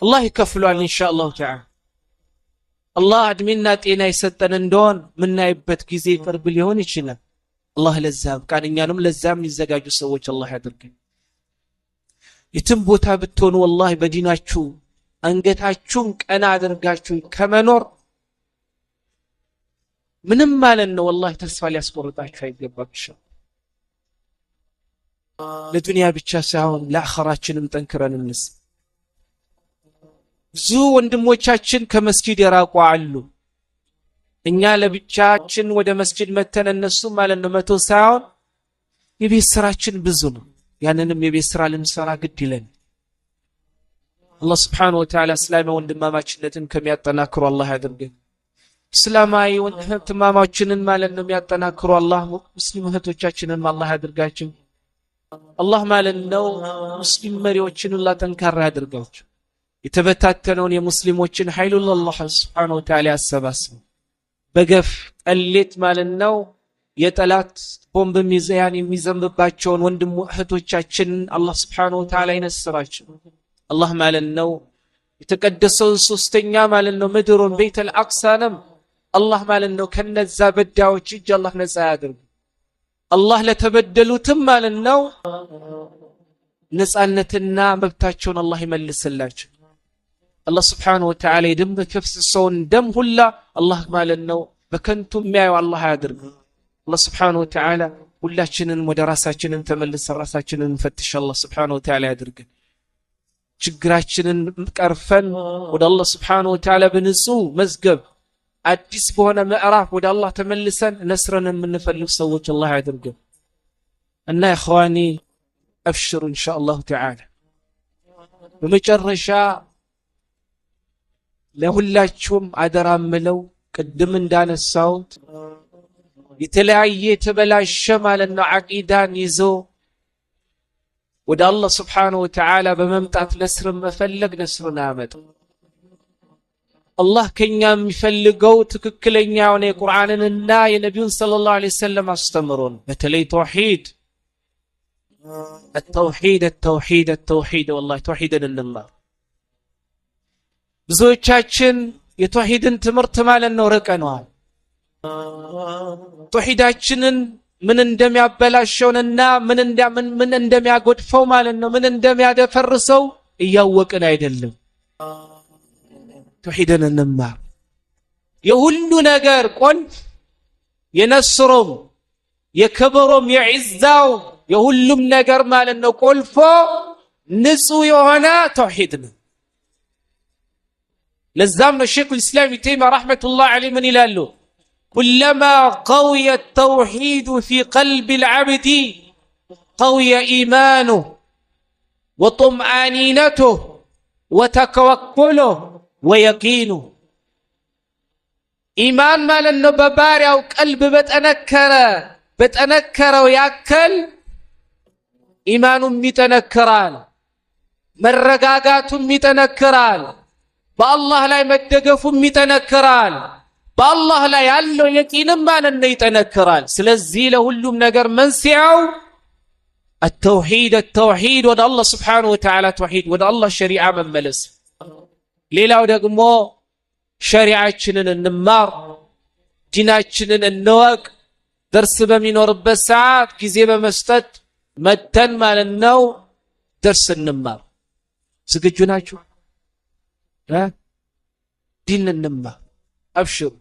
አላህ ይከፍሏል ኢንሻአላህ ተዓላ አላህ እድሜና ጤና ይሰጠን እንደሆን ምናይበት ጊዜ ቅርብ ሊሆን ይችላል አላህ ለዛም ቃንኛንም ለዛም ይዘጋጁ ሰዎች አላህ ያድርገን የትም ቦታ ብትሆኑ والله በዲናችሁ አንገታችሁን ቀና አድርጋችሁ ከመኖር ምንም ማለት ነው والله ተስፋ ሊያስቆርጣችሁ አይገባም። ለዱንያ ብቻ ሳይሆን ለአኺራችንም ጠንክረን እንስ ብዙ ወንድሞቻችን ከመስጊድ የራቁ አሉ። እኛ ለብቻችን ወደ መስጊድ መተን እነሱ ማለት ነው መቶ ሳይሆን የቤት ስራችን ብዙ ነው። ያንንም የቤት ስራ ልንሰራ ግድ ይለን። አላህ Subhanahu Wa Ta'ala እስላማዊ ወንድማማችነትን ከሚያጠናክሩ አላህ ያድርገን። እስላማዊ ወንድማማችንን ማለት ነው የሚያጠናክሩ አላህ ሙስሊም እህቶቻችንን አላህ ያድርጋቸው። አላህ ማለት ነው ሙስሊም መሪዎችን ሁሉ ጠንካራ ያድርጋቸው። የተበታተነውን የሙስሊሞችን ኃይል አላህ Subhanahu Wa Ta'ala ያሰባስብ። በገፍ ጠሌት ማለት ነው የጠላት ቦምብ ሚዛን የሚዘንብባቸውን ወንድም እህቶቻችን አላህ Subhanahu Wa Ta'ala ይነስራቸው። አላህ ማለት ነው የተቀደሰው ሶስተኛ ማለት ነው ምድሩን ቤተል አቅሳንም አላህ ማለት ነው ከነዛ በዳዎች እጅ አላህ ነፃ ያድርግ። አላህ ለተበደሉትም ማለት ነው ነፃነትና መብታቸውን አላህ ይመልስላቸው። አላህ Subhanahu Wa Ta'ala የደም ከፍሰውን ደም ሁላ አላህ ማለት ነው በከንቱ የሚያየው አላህ ያድርግ። አላህ Subhanahu Wa Ta'ala ሁላችንን ወደ ራሳችንን ተመልሰን ራሳችንን እንፈትሽ። አላህ Subhanahu Wa Ta'ala ያድርግ። ችግራችንን ቀርፈን ወደ አላህ Subhanahu Wa Ta'ala በንጹህ መዝገብ አዲስ በሆነ ምዕራፍ ወደ አላህ ተመልሰን ነስረን የምንፈልግ ሰዎች አላህ ያድርግ። እና ኢኽዋኒ አብሽሩ ኢንሻአላህ ተዓላ። በመጨረሻ ለሁላችሁም አደራ ምለው ቅድም እንዳነሳሁት የተለያየ የተበላሸ ማለት ነው አቂዳን ይዞ ወደ አላህ Subhanahu Wa Ta'ala በመምጣት ነስር መፈለግ ነስርን አያመጣም። አላህ ከኛ የሚፈልገው ትክክለኛውን የቁርአንንና የነቢዩን ሰለላሁ ዐለይሂ ወሰለም አስተምሮን በተለይ ተውሂድ التوحيد والله توحيدን እንማር። ብዙዎቻችን የተውሂድን ትምህርት ማለት ነው ርቀናል። ተውሂዳችንን ምን እንደሚያበላሸውና ምን እንደሚያጎድፈው ማለት ነው ምን እንደሚያደፈርሰው እያወቅን አይደለም። ተውሂድን እንማር። የሁሉ ነገር ቁልፍ የነስሩም የክብሩም የዒዛው የሁሉም ነገር ማለት ነው ቁልፉ ንጹህ የሆነ ተውሂድ ነው። ለዛም ነው ሼኹል ኢስላም ኢብኑ ተይሚያ ረሕመቱላሂ ዐለይሂ ምን ይላሉ? كلما قوي التوحيد في قلب العبد قوي إيمانه وطمأنينته وتوكله ويقينه. إيمان ما لأنه بباري أو قلب بتنكر ويأكل إيمان متنكران مرقاقات متنكران بالله لا يمدقف متنكران بالله لا يالله يقينا ما لن يتنكران. سلزي لهلم نقر منسعو التوحيد ودى الله سبحانه وتعالى توحيد ودى الله الشريعة من ملس ليلا ودقمو شريعة النمار ديناتشنن النواق درس بمين ورب الساعات كزيبا مستد مدن ما لنو درس النمار سكجوناتشو دين النمار أبشر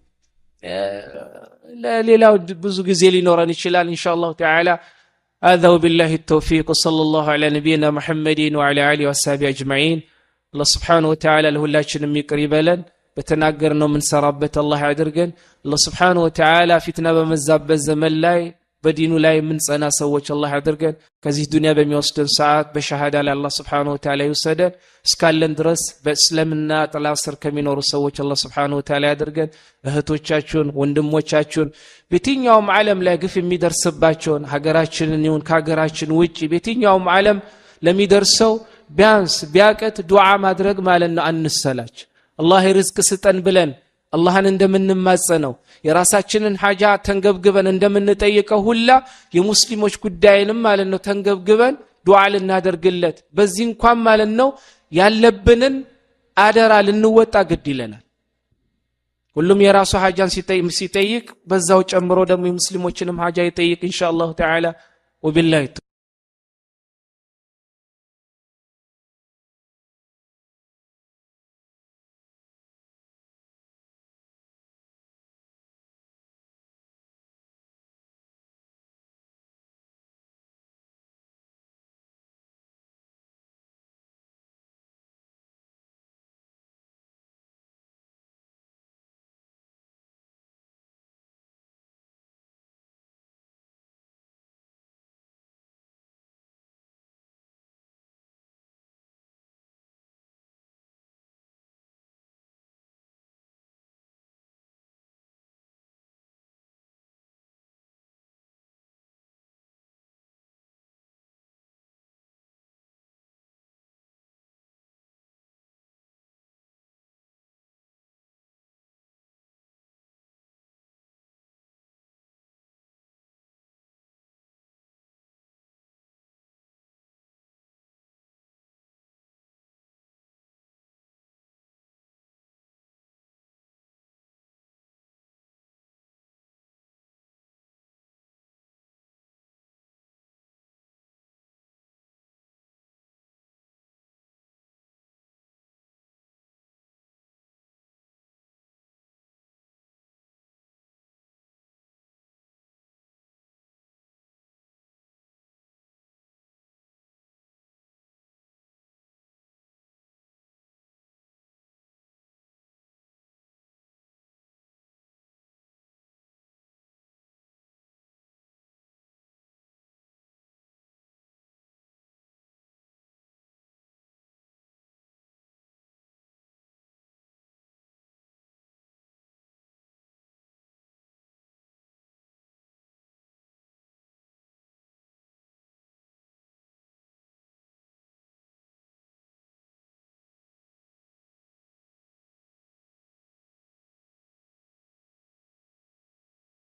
لا ብዙ ጊዜ ሊኖረን ይችላል إن شاء الله تعالى. هذا وبالله التوفيق صلى الله على نبينا محمد وعلى آله وصحبه أجمعين. الله سبحانه وتعالى ለሁላችንም ይቅር ይበለን። በተናገርነው ምን ሰራበት አላህ ያድርገን። الله سبحانه وتعالى ፊትና በመዛበት ዘመን ላይ በዲኑ ላይ ምን ጸና ሰዎች አላህ ያድርገን። ከዚህ ዱንያ በሚወስደን ሰዓት በሸሃዳ ላይ አላህ Subhanahu Wa Ta'ala ይወሰደን። እስካለን ድረስ በእስልምና ጥላ ስር ከሚኖሩ ሰዎች አላህ Subhanahu Wa Ta'ala ያድርገን። እህቶቻችሁን ወንድሞቻችሁን በየትኛውም ዓለም ላይ ግፍ የሚደርስባቸውን ሀገራችንን ይሁን ከሀገራችን ውጪ በየትኛውም ዓለም ለሚደርሰው ቢያንስ ቢያቀት ዱዓ ማድረግ ማለት ነው አንሰላች። አላህ ርዝቅ ስጠን ብለን አላህን እንደምንማጸነው የራሳችንን ሐጃ ተንገብግበን እንደምንጠይቀው ሁላ የሙስሊሞች ጉዳይንም ማለት ነው ተንገብግበን ዱዓ ልናደርግለት በዚህ እንኳን ማለት ነው ያለብንን አደራ ልንወጣ ግድ ይለናል። ሁሉም የራሱ ሐጃን ሲጠይቅ በዛው ጨምሮ ደግሞ የሙስሊሞችንም ሐጃ ይጠይቅ ኢንሻአላህ ተዓላ ወቢላሂ